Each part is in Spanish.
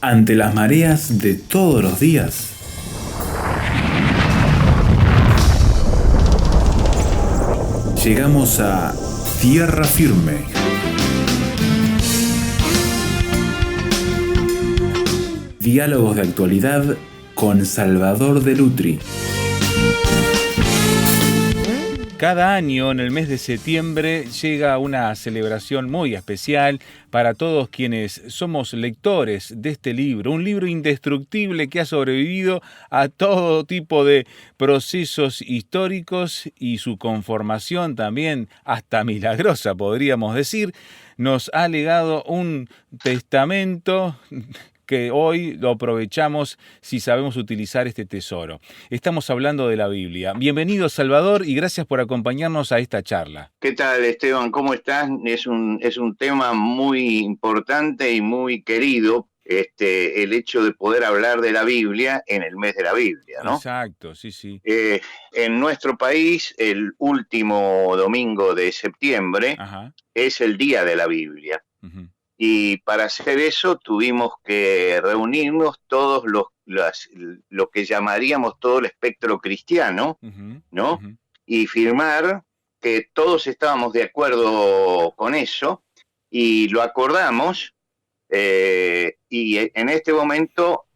Ante las mareas de todos los días, llegamos a tierra firme. Diálogos de actualidad con Salvador de Lutri. Cada año, en el mes de septiembre, llega una celebración muy especial para todos quienes somos lectores de este libro. Un libro indestructible que ha sobrevivido a todo tipo de procesos históricos y su conformación también, hasta milagrosa podríamos decir, nos ha legado un testamento que hoy lo aprovechamos si sabemos utilizar este tesoro. Estamos hablando de la Biblia. Bienvenido, Salvador, y gracias por acompañarnos a esta charla. ¿Qué tal, Esteban? ¿Cómo estás? Es un tema muy importante y muy querido, el hecho de poder hablar de la Biblia en el mes de la Biblia, ¿no? Exacto, sí, sí. En nuestro país, el último domingo de septiembre es el Día de la Biblia. Uh-huh. Y para hacer eso tuvimos que reunirnos todos lo que llamaríamos todo el espectro cristiano, ¿no? Uh-huh. Y firmar que todos estábamos de acuerdo con eso y lo acordamos. Y en este momento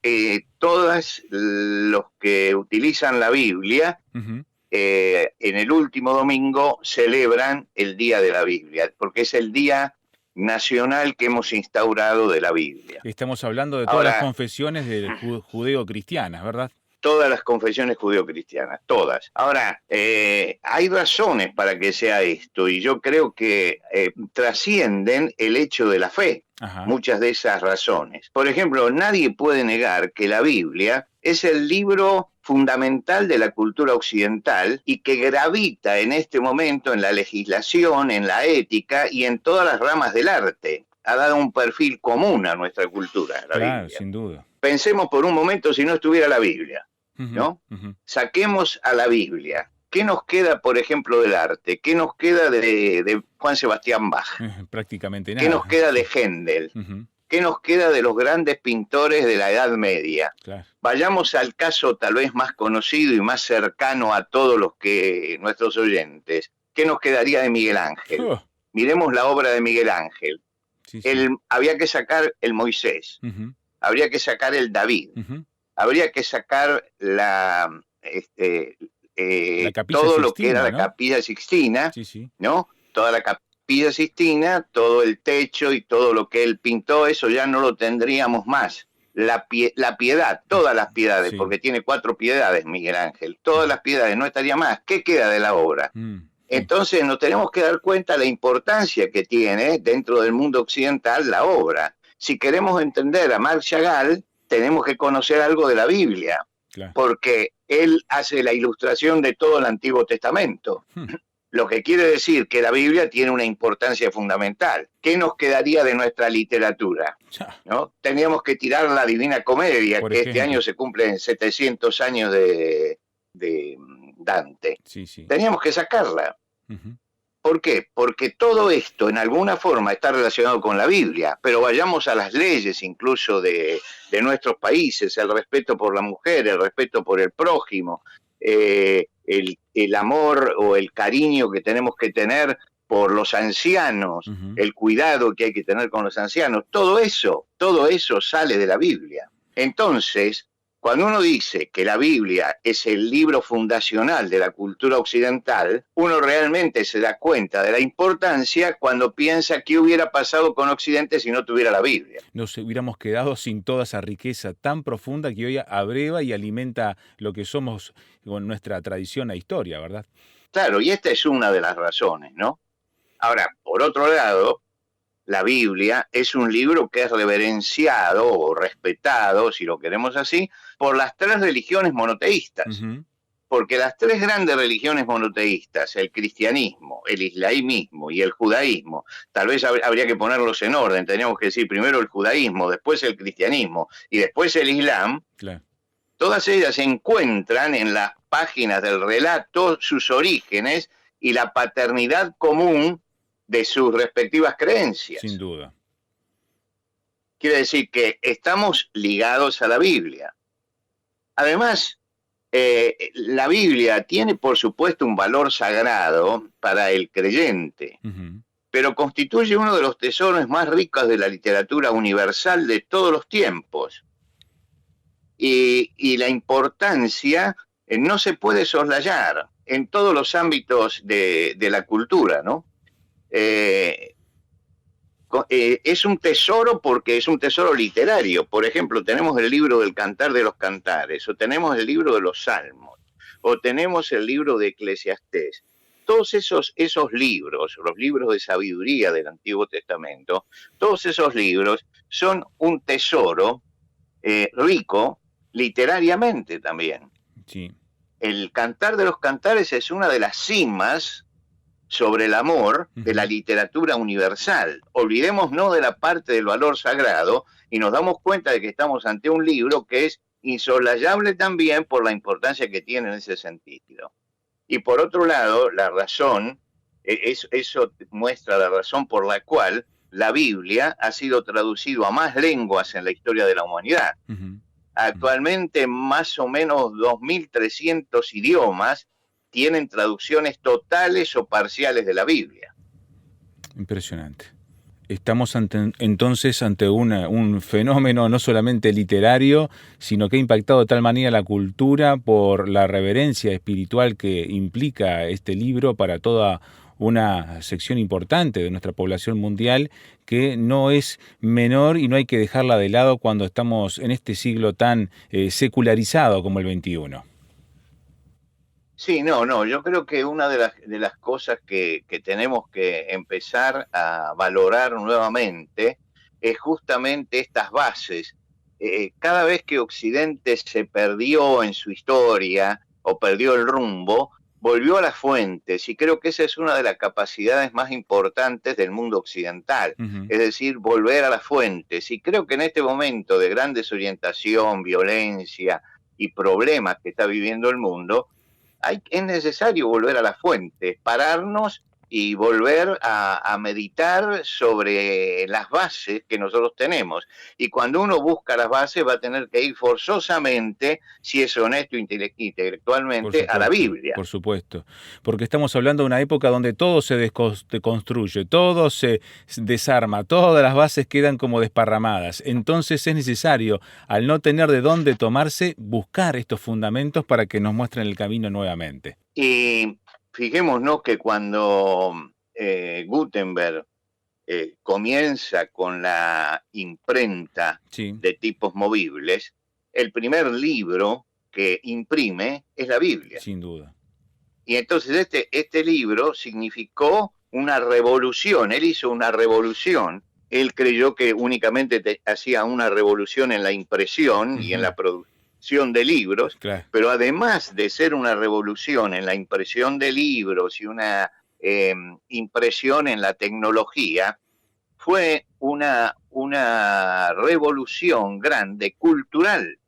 todos los que utilizan la Biblia en el último domingo celebran el Día de la Biblia, porque es el día nacional que hemos instaurado de la Biblia. Estamos hablando de todas las confesiones judeo-cristianas, ¿verdad? Todas las confesiones judeo-cristianas, todas. Ahora, hay razones para que sea esto, y yo creo que trascienden el hecho de la fe, muchas de esas razones. Por ejemplo, nadie puede negar que la Biblia es el libro fundamental de la cultura occidental y que gravita en este momento en la legislación, en la ética y en todas las ramas del arte. Ha dado un perfil común a nuestra cultura, la Biblia. Sin duda. Pensemos por un momento si no estuviera la Biblia, ¿no? Uh-huh. Saquemos a la Biblia. ¿Qué nos queda, por ejemplo, del arte? ¿Qué nos queda de Juan Sebastián Bach? Prácticamente nada. ¿Qué nos queda de Händel? Uh-huh. ¿Qué nos queda de los grandes pintores de la Edad Media? Claro. Vayamos al caso tal vez más conocido y más cercano a todos nuestros oyentes. ¿Qué nos quedaría de Miguel Ángel? Miremos la obra de Miguel Ángel. Sí, sí. Había que sacar el Moisés, habría que sacar el David, habría que sacar todo lo que era la Capilla Sixtina, ¿no? Toda la Capilla Sixtina, todo el techo y todo lo que él pintó, eso ya no lo tendríamos más. La piedad, todas las piedades, porque tiene 4 piedades Miguel Ángel, todas las piedades, no estaría más. ¿Qué queda de la obra? Entonces nos tenemos que dar cuenta de la importancia que tiene dentro del mundo occidental la obra. Si queremos entender a Marc Chagall, tenemos que conocer algo de la Biblia, porque él hace la ilustración de todo el Antiguo Testamento. Lo que quiere decir que la Biblia tiene una importancia fundamental. ¿Qué nos quedaría de nuestra literatura? ¿No? Teníamos que tirar la Divina Comedia, que este año se cumplen 700 años de Dante. Teníamos que sacarla. ¿Por qué? Porque todo esto en alguna forma está relacionado con la Biblia, pero vayamos a las leyes incluso de nuestros países, el respeto por la mujer, el respeto por el prójimo, el amor o el cariño que tenemos que tener por los ancianos, el cuidado que hay que tener con los ancianos, todo eso sale de la Biblia. Entonces, cuando uno dice que la Biblia es el libro fundacional de la cultura occidental, uno realmente se da cuenta de la importancia cuando piensa qué hubiera pasado con Occidente si no tuviera la Biblia. Nos hubiéramos quedado sin toda esa riqueza tan profunda que hoy abreva y alimenta lo que somos con nuestra tradición e historia, ¿verdad? Claro, y esta es una de las razones, ¿no? Ahora, por otro lado, la Biblia es un libro que es reverenciado o respetado, si lo queremos así, por las 3 religiones monoteístas. Porque las 3 grandes religiones monoteístas, el cristianismo, el islamismo y el judaísmo, tal vez habría que ponerlos en orden, tendríamos que decir primero el judaísmo, después el cristianismo y después el islam, todas ellas encuentran en las páginas del relato sus orígenes y la paternidad común de sus respectivas creencias. Sin duda. Quiere decir que estamos ligados a la Biblia. Además, la Biblia tiene, por supuesto, un valor sagrado para el creyente, pero constituye uno de los tesoros más ricos de la literatura universal de todos los tiempos. Y la importancia no se puede soslayar en todos los ámbitos de la cultura, ¿no? Es un tesoro porque es un tesoro literario. Por ejemplo, tenemos el libro del Cantar de los Cantares, o tenemos el libro de los Salmos, o tenemos el libro de Eclesiastés. Todos esos libros, los libros de sabiduría del Antiguo Testamento, todos esos libros son un tesoro rico literariamente también. Sí. El Cantar de los Cantares es una de las cimas sobre el amor de la literatura universal. Olvidémonos de la parte del valor sagrado y nos damos cuenta de que estamos ante un libro que es insoslayable también por la importancia que tiene en ese sentido. Y por otro lado, la razón, eso muestra la razón por la cual la Biblia ha sido traducido a más lenguas en la historia de la humanidad. Actualmente más o menos 2.300 idiomas tienen traducciones totales o parciales de la Biblia. Impresionante. Estamos entonces ante un fenómeno no solamente literario, sino que ha impactado de tal manera la cultura por la reverencia espiritual que implica este libro para toda una sección importante de nuestra población mundial, que no es menor y no hay que dejarla de lado cuando estamos en este siglo tan secularizado como el XXI. Sí, yo creo que una de las cosas que tenemos que empezar a valorar nuevamente es justamente estas bases. Cada vez que Occidente se perdió en su historia o perdió el rumbo, volvió a las fuentes, y creo que esa es una de las capacidades más importantes del mundo occidental, es decir, volver a las fuentes. Y creo que en este momento de gran desorientación, violencia y problemas que está viviendo el mundo, es necesario volver a las fuentes, pararnos y volver a meditar sobre las bases que nosotros tenemos. Y cuando uno busca las bases va a tener que ir forzosamente, si es honesto intelectualmente, a la Biblia. Por supuesto, porque estamos hablando de una época donde todo se deconstruye, todo se desarma, todas las bases quedan como desparramadas. Entonces es necesario, al no tener de dónde tomarse, buscar estos fundamentos para que nos muestren el camino nuevamente. Y fijémonos que cuando Gutenberg comienza con la imprenta de tipos movibles, el primer libro que imprime es la Biblia. Sin duda. Y entonces este libro significó una revolución. Él hizo una revolución. Él creyó que únicamente hacía una revolución en la impresión y en la producción de libros, claro. Pero además de ser una revolución en la impresión de libros y una impresión en la tecnología, fue una revolución grande, cultural,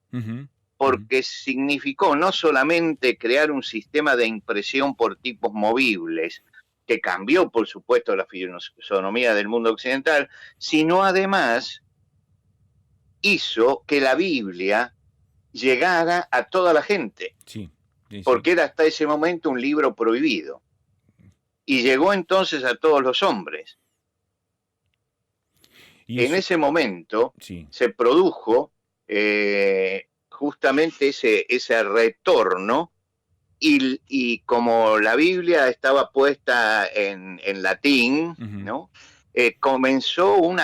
porque significó no solamente crear un sistema de impresión por tipos movibles, que cambió, por supuesto, la fisonomía del mundo occidental, sino además hizo que la Biblia llegara a toda la gente, porque era hasta ese momento un libro prohibido, y llegó entonces a todos los hombres. En ese momento se produjo justamente ese retorno, y como la Biblia estaba puesta en latín, ¿no? Comenzó un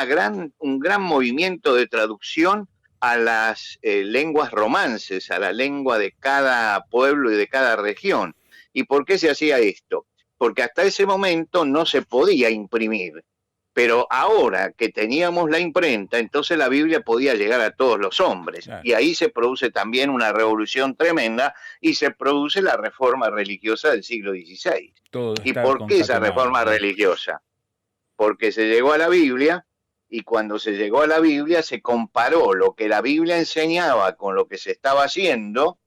gran movimiento de traducción a las lenguas romances, a la lengua de cada pueblo y de cada región. ¿Y por qué se hacía esto? Porque hasta ese momento no se podía imprimir, pero ahora que teníamos la imprenta, entonces la Biblia podía llegar a todos los hombres. Claro. Y ahí se produce también una revolución tremenda, y se produce la reforma religiosa del siglo XVI. ¿Y por qué esa reforma religiosa? Porque se llegó a la Biblia, y cuando se llegó a la Biblia se comparó lo que la Biblia enseñaba con lo que se estaba haciendo,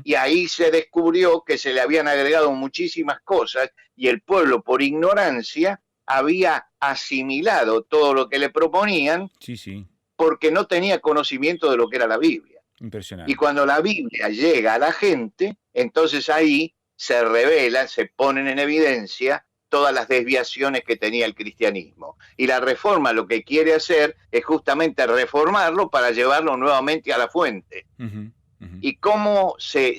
y ahí se descubrió que se le habían agregado muchísimas cosas, y el pueblo, por ignorancia, había asimilado todo lo que le proponían porque no tenía conocimiento de lo que era la Biblia. Impresionante. Y cuando la Biblia llega a la gente, entonces ahí se revelan, se ponen en evidencia todas las desviaciones que tenía el cristianismo. Y la reforma lo que quiere hacer es justamente reformarlo para llevarlo nuevamente a la fuente. Y cómo se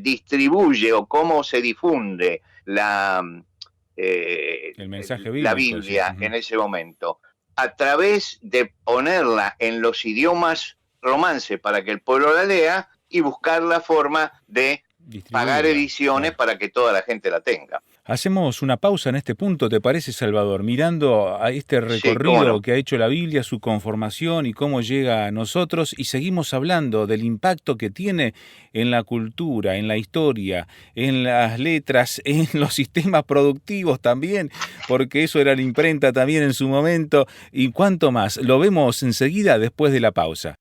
distribuye o cómo se difunde el mensaje bíblico, la Biblia en ese momento, a través de ponerla en los idiomas romance para que el pueblo la lea y buscar la forma de pagar ediciones para que toda la gente la tenga. Hacemos una pausa en este punto, ¿te parece, Salvador? Mirando a este recorrido que ha hecho la Biblia, su conformación y cómo llega a nosotros, y seguimos hablando del impacto que tiene en la cultura, en la historia, en las letras, en los sistemas productivos también, porque eso era la imprenta también en su momento, y cuánto más. Lo vemos enseguida después de la pausa.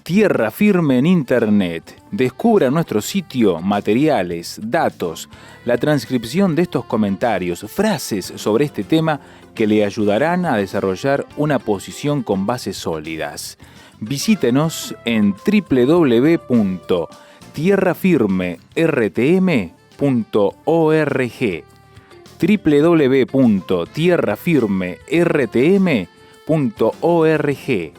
Tierra Firme en Internet. Descubra nuestro sitio materiales, datos, la transcripción de estos comentarios, frases sobre este tema que le ayudarán a desarrollar una posición con bases sólidas. Visítenos en www.tierrafirmertm.org www.tierrafirmertm.org.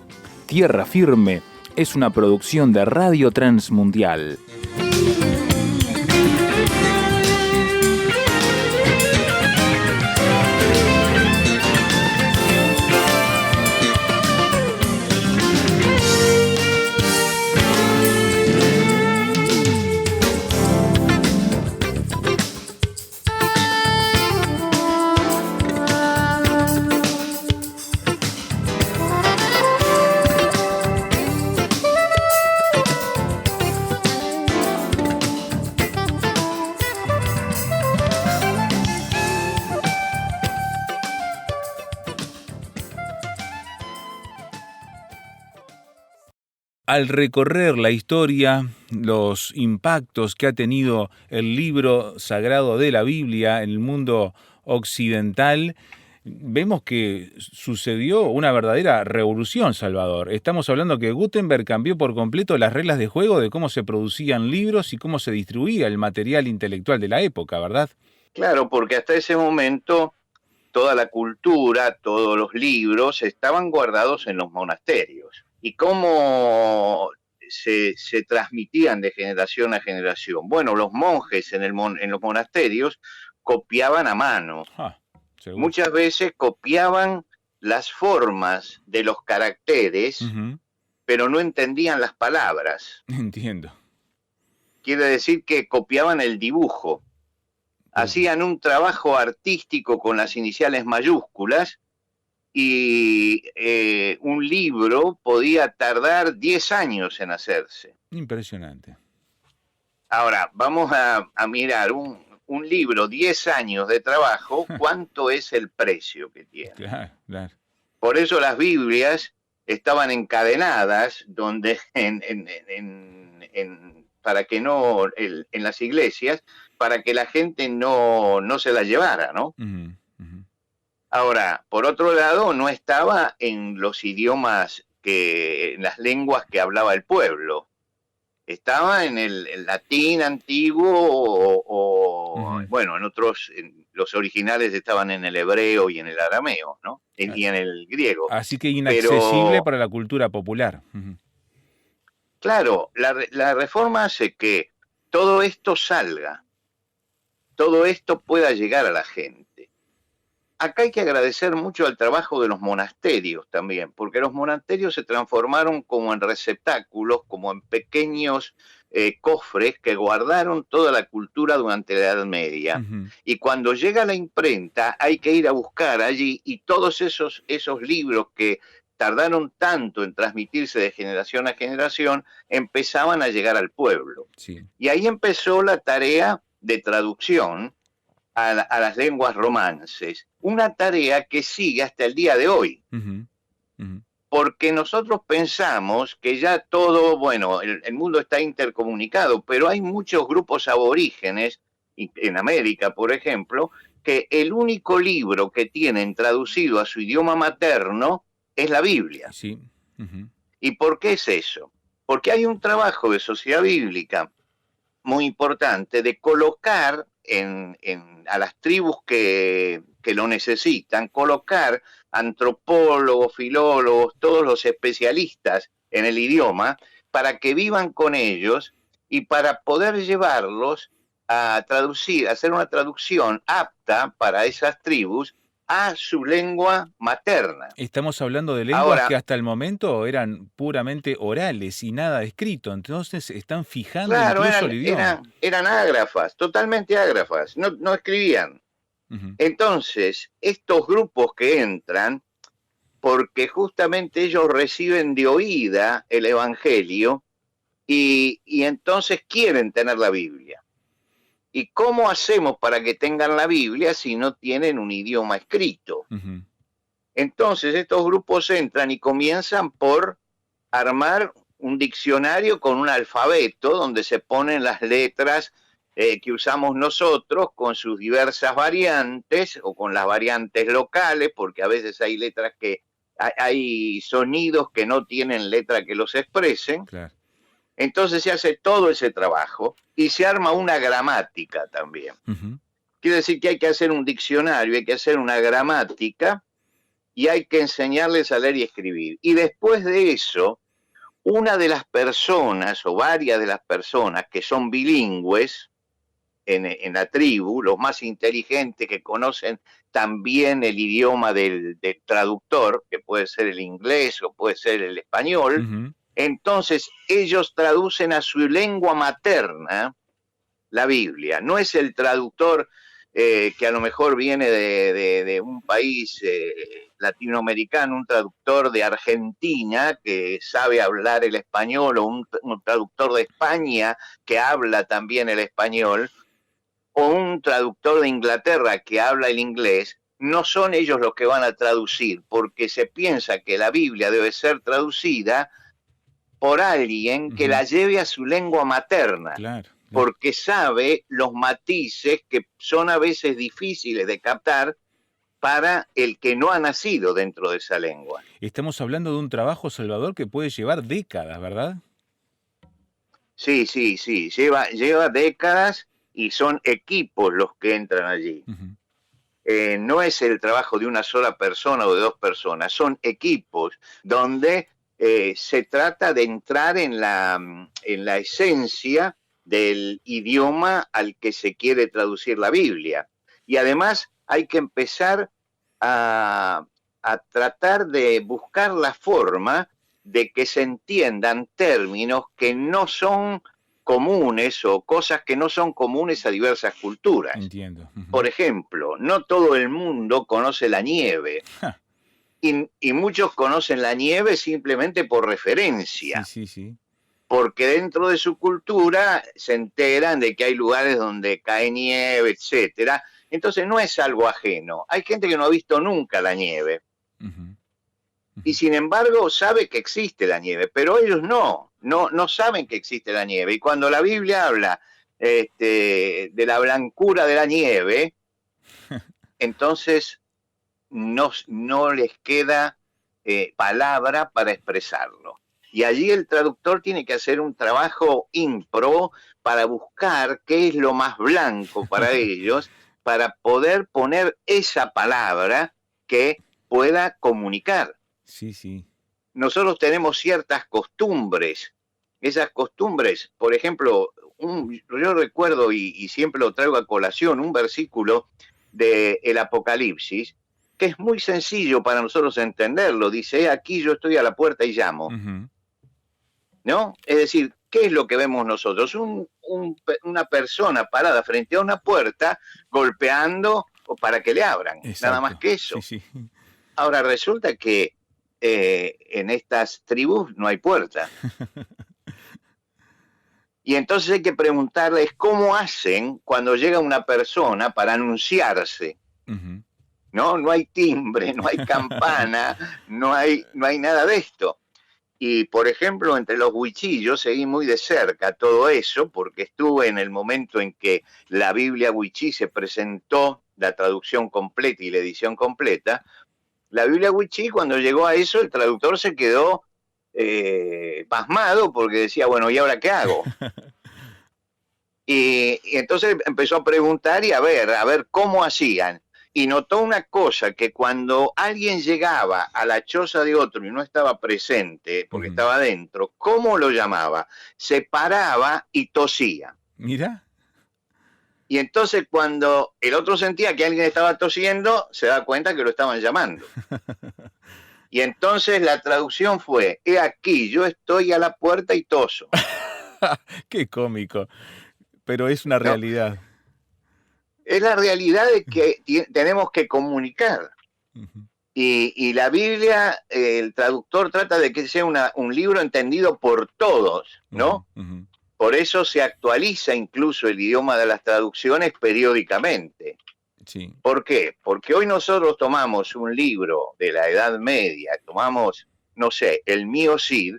Tierra Firme es una producción de Radio Transmundial. Al recorrer la historia, los impactos que ha tenido el libro sagrado de la Biblia en el mundo occidental, vemos que sucedió una verdadera revolución, Salvador. Estamos hablando que Gutenberg cambió por completo las reglas de juego de cómo se producían libros y cómo se distribuía el material intelectual de la época, ¿verdad? Claro, porque hasta ese momento toda la cultura, todos los libros estaban guardados en los monasterios. ¿Y cómo se transmitían de generación a generación? Bueno, los monjes en los monasterios copiaban a mano. Muchas veces copiaban las formas de los caracteres, pero no entendían las palabras. Entiendo. Quiere decir que copiaban el dibujo. Hacían un trabajo artístico con las iniciales mayúsculas, y un libro podía tardar 10 años en hacerse. Impresionante. Ahora, vamos a mirar un libro, 10 años de trabajo, ¿cuánto es el precio que tiene? Claro. Por eso las Biblias estaban encadenadas donde para que no, en las iglesias, para que la gente no se las llevara, ¿no? Ahora, por otro lado, no estaba en los idiomas en las lenguas que hablaba el pueblo. Estaba en el latín antiguo bueno, los originales estaban en el hebreo y en el arameo, ¿no? Y en el griego. Así que inaccesible para la cultura popular. Claro, la reforma hace que todo esto salga, todo esto pueda llegar a la gente. Acá hay que agradecer mucho al trabajo de los monasterios también, porque los monasterios se transformaron como en receptáculos, como en pequeños cofres que guardaron toda la cultura durante la Edad Media. Y cuando llega la imprenta hay que ir a buscar allí, y todos esos libros que tardaron tanto en transmitirse de generación a generación empezaban a llegar al pueblo. Sí. Y ahí empezó la tarea de traducción, a las lenguas romances. Una tarea que sigue hasta el día de hoy. Porque nosotros pensamos que ya todo, bueno, el mundo está intercomunicado, pero hay muchos grupos aborígenes, en América, por ejemplo, que el único libro que tienen traducido a su idioma materno es la Biblia. Sí. ¿Y por qué es eso? Porque hay un trabajo de sociedad bíblica muy importante de colocar a las tribus que lo necesitan, colocar antropólogos, filólogos, todos los especialistas en el idioma, para que vivan con ellos y para poder llevarlos a traducir, hacer una traducción apta para esas tribus a su lengua materna. Estamos hablando de lenguas que hasta el momento eran puramente orales y nada escrito, entonces están fijando incluso el idioma. Eran ágrafas, totalmente ágrafas, no escribían. Entonces, estos grupos que entran, porque justamente ellos reciben de oída el Evangelio y entonces quieren tener la Biblia. ¿Y cómo hacemos para que tengan la Biblia si no tienen un idioma escrito? Entonces estos grupos entran y comienzan por armar un diccionario con un alfabeto donde se ponen las letras que usamos nosotros con sus diversas variantes o con las variantes locales, porque a veces hay letras hay sonidos que no tienen letra que los expresen. Claro. Entonces se hace todo ese trabajo y se arma una gramática también. Quiere decir que hay que hacer un diccionario, hay que hacer una gramática y hay que enseñarles a leer y escribir. Y después de eso, una de las personas o varias de las personas que son bilingües en la tribu, los más inteligentes que conocen también el idioma del traductor, que puede ser el inglés o puede ser el español, entonces ellos traducen a su lengua materna la Biblia. No es el traductor que a lo mejor viene de un país latinoamericano, un traductor de Argentina que sabe hablar el español, o un traductor de España que habla también el español, o un traductor de Inglaterra que habla el inglés. No son ellos los que van a traducir, porque se piensa que la Biblia debe ser traducida por alguien que la lleve a su lengua materna, porque sabe los matices que son a veces difíciles de captar para el que no ha nacido dentro de esa lengua. Estamos hablando de un trabajo, Salvador, que puede llevar décadas, ¿verdad? Sí, lleva décadas y son equipos los que entran allí. No es el trabajo de una sola persona o de dos personas, son equipos donde se trata de entrar en la esencia del idioma al que se quiere traducir la Biblia. Y además hay que empezar a tratar de buscar la forma de que se entiendan términos que no son comunes o cosas que no son comunes a diversas culturas. Entiendo. Por ejemplo, no todo el mundo conoce la nieve. Y muchos conocen la nieve simplemente por referencia. Sí. Porque dentro de su cultura se enteran de que hay lugares donde cae nieve, etcétera. Entonces no es algo ajeno. Hay gente que no ha visto nunca la nieve. Y sin embargo sabe que existe la nieve, pero ellos no saben que existe la nieve. Y cuando la Biblia habla de la blancura de la nieve, entonces no les queda palabra para expresarlo. Y allí el traductor tiene que hacer un trabajo impro para buscar qué es lo más blanco para ellos, para poder poner esa palabra que pueda comunicar. Sí. Nosotros tenemos ciertas costumbres. Esas costumbres, por ejemplo, yo recuerdo y siempre lo traigo a colación, un versículo del Apocalipsis, que es muy sencillo para nosotros entenderlo. Dice, aquí yo estoy a la puerta y llamo. ¿No? Es decir, ¿qué es lo que vemos nosotros? Una persona parada frente a una puerta golpeando para que le abran. Exacto. Nada más que eso. Sí. Ahora resulta que en estas tribus no hay puerta. Y entonces hay que preguntarles cómo hacen cuando llega una persona para anunciarse. Uh-huh. No hay timbre, no hay campana, no hay nada de esto. Y, por ejemplo, entre los wichí, yo seguí muy de cerca todo eso, porque estuve en el momento en que la Biblia wichí se presentó, la traducción completa y la edición completa. La Biblia wichí, cuando llegó a eso, el traductor se quedó pasmado, porque decía, bueno, ¿y ahora qué hago? Y entonces empezó a preguntar y a ver cómo hacían. Y notó una cosa, que cuando alguien llegaba a la choza de otro y no estaba presente, porque estaba adentro, ¿cómo lo llamaba? Se paraba y tosía. Mira. Y entonces cuando el otro sentía que alguien estaba tosiendo, se da cuenta que lo estaban llamando. Y entonces la traducción fue, he aquí, yo estoy a la puerta y toso. Qué cómico, pero es una realidad. No. Es la realidad de que tenemos que comunicar. Uh-huh. Y la Biblia, el traductor trata de que sea un libro entendido por todos, ¿no? Uh-huh. Por eso se actualiza incluso el idioma de las traducciones periódicamente. Sí. ¿Por qué? Porque hoy nosotros tomamos un libro de la Edad Media, tomamos, no sé, el Mío Cid,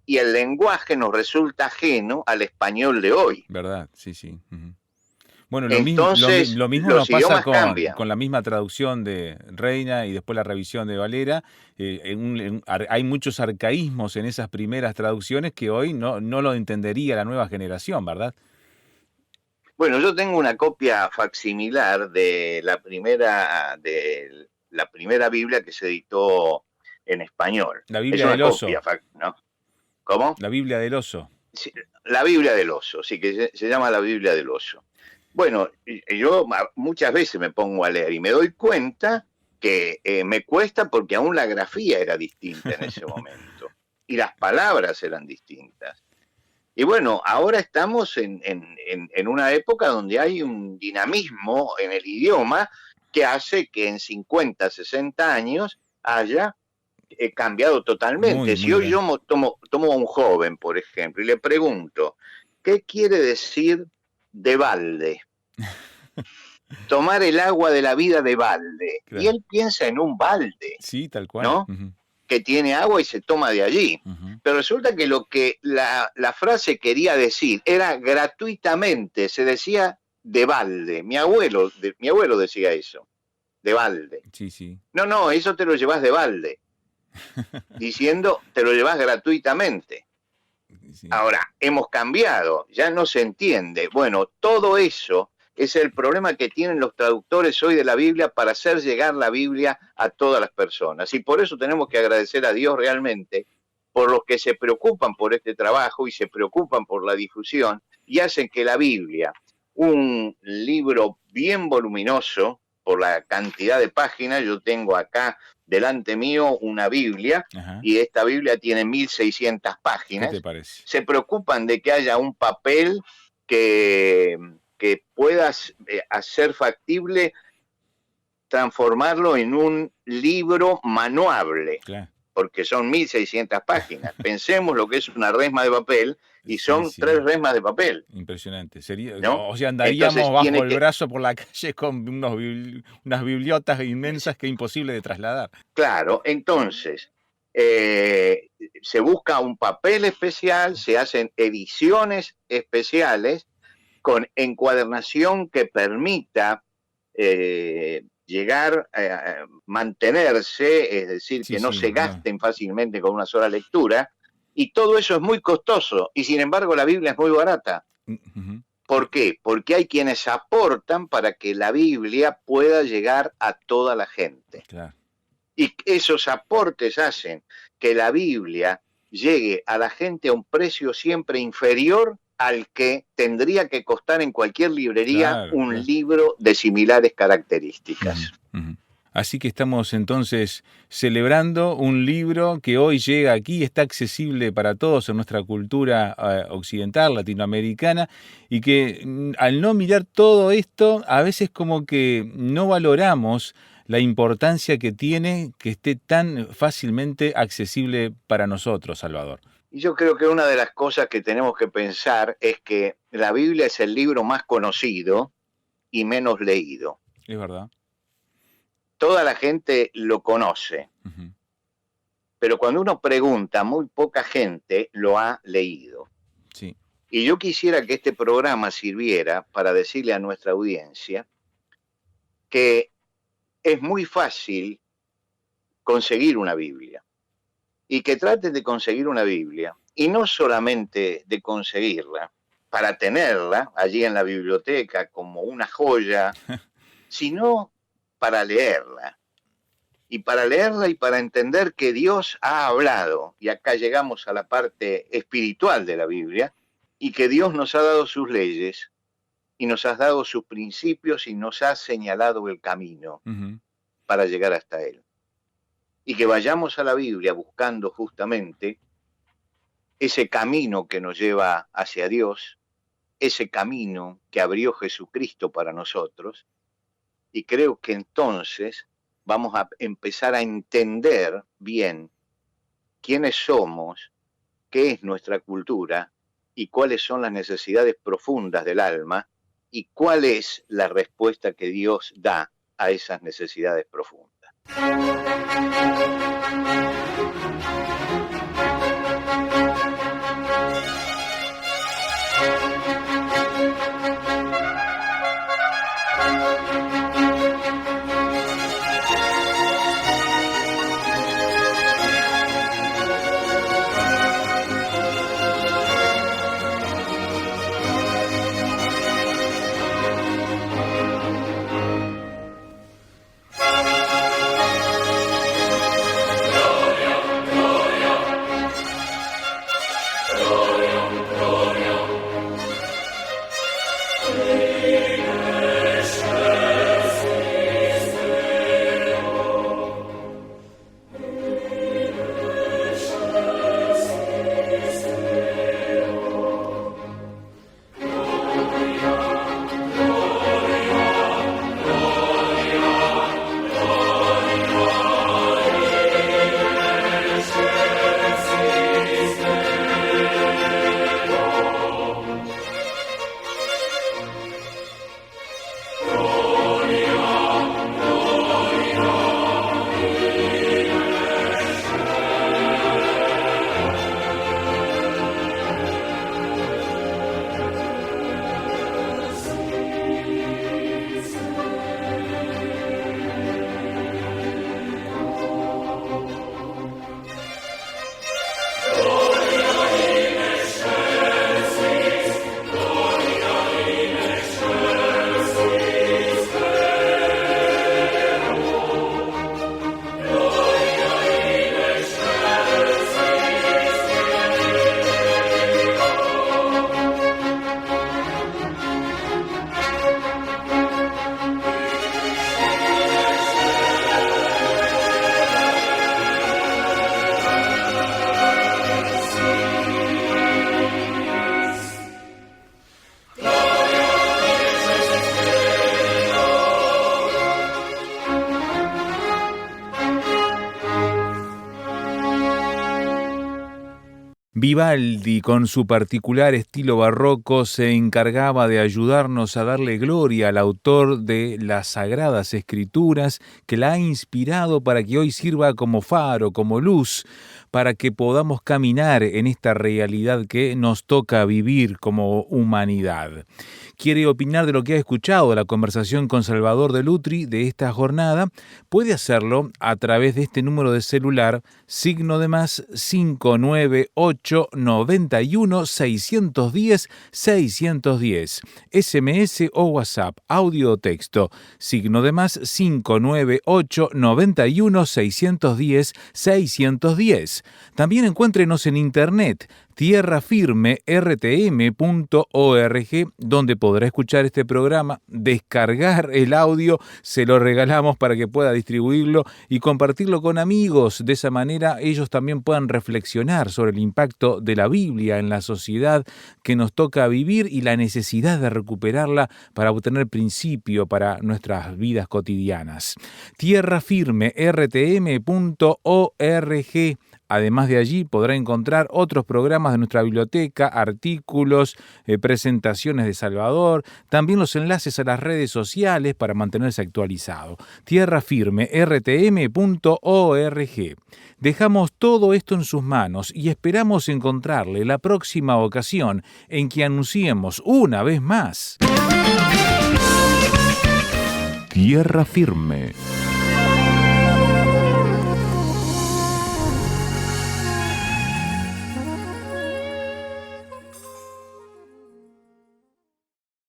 y el lenguaje nos resulta ajeno al español de hoy. ¿Verdad? Sí, sí. Uh-huh. Bueno, Entonces, lo mismo nos pasa con la misma traducción de Reina y después la revisión de Valera. Hay muchos arcaísmos en esas primeras traducciones que hoy no lo entendería la nueva generación, ¿verdad? Bueno, yo tengo una copia facsimilar de la primera Biblia que se editó en español. La Biblia del Oso. ¿No? ¿Cómo? La Biblia del Oso. Sí, la Biblia del Oso, sí, que se llama la Biblia del Oso. Bueno, yo muchas veces me pongo a leer y me doy cuenta que me cuesta, porque aún la grafía era distinta en ese momento y las palabras eran distintas. Y bueno, ahora estamos en una época donde hay un dinamismo en el idioma que hace que en 50, 60 años haya cambiado totalmente. Si hoy yo tomo a un joven, por ejemplo, y le pregunto, ¿qué quiere decir de balde? Tomar el agua de la vida de balde. Claro. Y él piensa en un balde. Sí, tal cual. ¿No? Uh-huh. Que tiene agua y se toma de allí. Uh-huh. Pero resulta que lo que la frase quería decir era gratuitamente, se decía de balde. Mi abuelo decía eso, de balde. Sí, sí. No, eso te lo llevas de balde. Diciendo, te lo llevas gratuitamente. Sí. Ahora, hemos cambiado, ya no se entiende. Bueno, todo eso es el problema que tienen los traductores hoy de la Biblia para hacer llegar la Biblia a todas las personas. Y por eso tenemos que agradecer a Dios realmente por los que se preocupan por este trabajo y se preocupan por la difusión y hacen que la Biblia, un libro bien voluminoso por la cantidad de páginas, yo tengo acá delante mío una Biblia. Ajá. Y esta Biblia tiene 1600 páginas. ¿Qué te parece? Se preocupan de que haya un papel que puedas hacer factible transformarlo en un libro manuable. Claro. Porque son 1600 páginas. Pensemos lo que es una resma de papel y son 3 resmas de papel. Impresionante. ¿No? O sea, andaríamos entonces, bajo el brazo por la calle con unas bibliotas inmensas que es imposible de trasladar. Claro, entonces se busca un papel especial, se hacen ediciones especiales con encuadernación que permita llegar a mantenerse, es decir, que no se gasten fácilmente con una sola lectura, y todo eso es muy costoso, y sin embargo la Biblia es muy barata. Uh-huh. ¿Por qué? Porque hay quienes aportan para que la Biblia pueda llegar a toda la gente. Claro. Y esos aportes hacen que la Biblia llegue a la gente a un precio siempre inferior al que tendría que costar en cualquier librería un libro de similares características. Uh-huh, uh-huh. Así que estamos entonces celebrando un libro que hoy llega aquí, está accesible para todos en nuestra cultura occidental, latinoamericana, y que al no mirar todo esto, a veces como que no valoramos la importancia que tiene que esté tan fácilmente accesible para nosotros, Salvador. Y yo creo que una de las cosas que tenemos que pensar es que la Biblia es el libro más conocido y menos leído. Es verdad. Toda la gente lo conoce, pero cuando uno pregunta, muy poca gente lo ha leído. Sí. Y yo quisiera que este programa sirviera para decirle a nuestra audiencia que es muy fácil conseguir una Biblia y que traten de conseguir una Biblia y no solamente de conseguirla para tenerla allí en la biblioteca como una joya, sino para leerla. Y para leerla y para entender que Dios ha hablado, y acá llegamos a la parte espiritual de la Biblia, y que Dios nos ha dado sus leyes, y nos ha dado sus principios, y nos ha señalado el camino para llegar hasta Él. Y que vayamos a la Biblia buscando justamente ese camino que nos lleva hacia Dios, ese camino que abrió Jesucristo para nosotros, y creo que entonces vamos a empezar a entender bien quiénes somos, qué es nuestra cultura y cuáles son las necesidades profundas del alma y cuál es la respuesta que Dios da a esas necesidades profundas. Vivaldi, con su particular estilo barroco, se encargaba de ayudarnos a darle gloria al autor de las Sagradas Escrituras, que la ha inspirado para que hoy sirva como faro, como luz, para que podamos caminar en esta realidad que nos toca vivir como humanidad. ¿Quiere opinar de lo que ha escuchado la conversación con Salvador de Lutri de esta jornada? Puede hacerlo a través de este número de celular, signo de más 598 91 610 610, SMS o WhatsApp, audio o texto, signo de más 598 91 610 610. También encuéntrenos en internet, tierrafirmertm.org, donde podrá escuchar este programa, descargar el audio, se lo regalamos para que pueda distribuirlo y compartirlo con amigos. De esa manera ellos también puedan reflexionar sobre el impacto de la Biblia en la sociedad que nos toca vivir y la necesidad de recuperarla para obtener principio para nuestras vidas cotidianas. tierrafirmertm.org. Además de allí podrá encontrar otros programas de nuestra biblioteca, artículos, presentaciones de Salvador, también los enlaces a las redes sociales para mantenerse actualizado. tierrafirme.rtm.org. Dejamos todo esto en sus manos y esperamos encontrarle la próxima ocasión en que anunciemos una vez más. Tierra Firme.